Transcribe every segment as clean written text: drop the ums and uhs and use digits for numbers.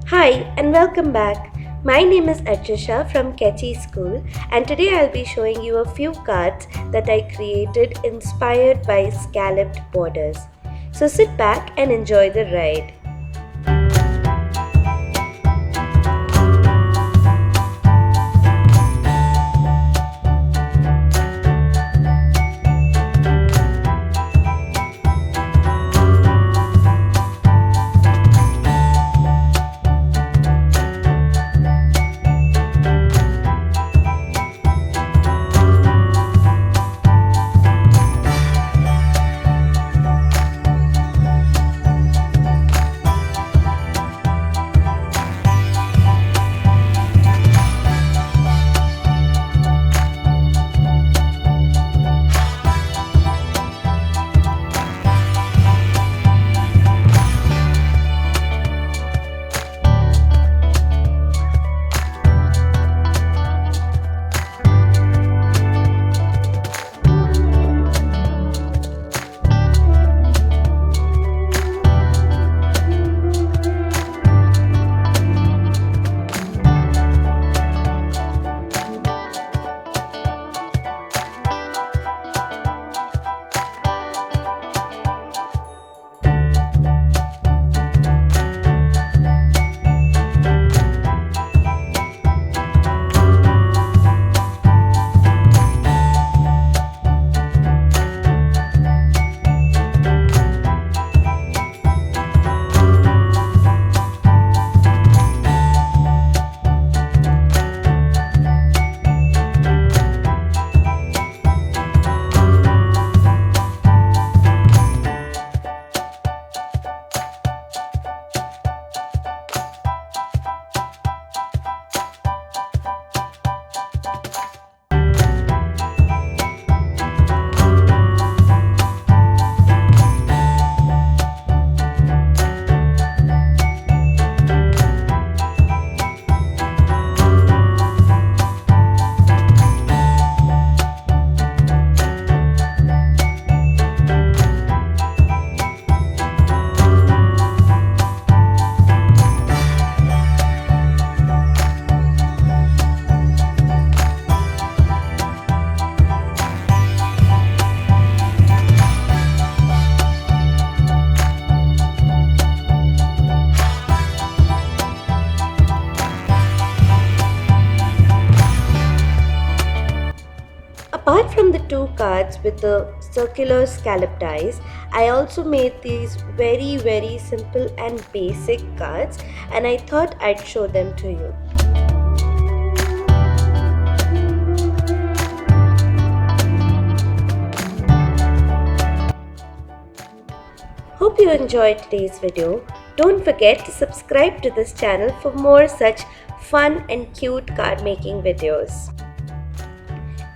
Hi and welcome back. My name is Archasha from Kechi School and today I'll be showing you a few cards that I created inspired by scalloped borders. So sit back and enjoy the ride. Apart from the two cards with the circular scalloped eyes, I also made these very simple and basic cards and I thought I'd show them to you. Hope you enjoyed today's video. Don't forget to subscribe to this channel for more such fun and cute card making videos.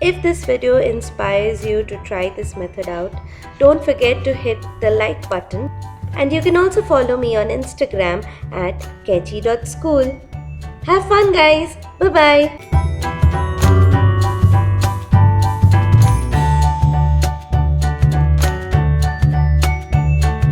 If this video inspires you to try this method out, don't forget to hit the like button and you can also follow me on Instagram at kechi.school. Have fun guys! Bye bye!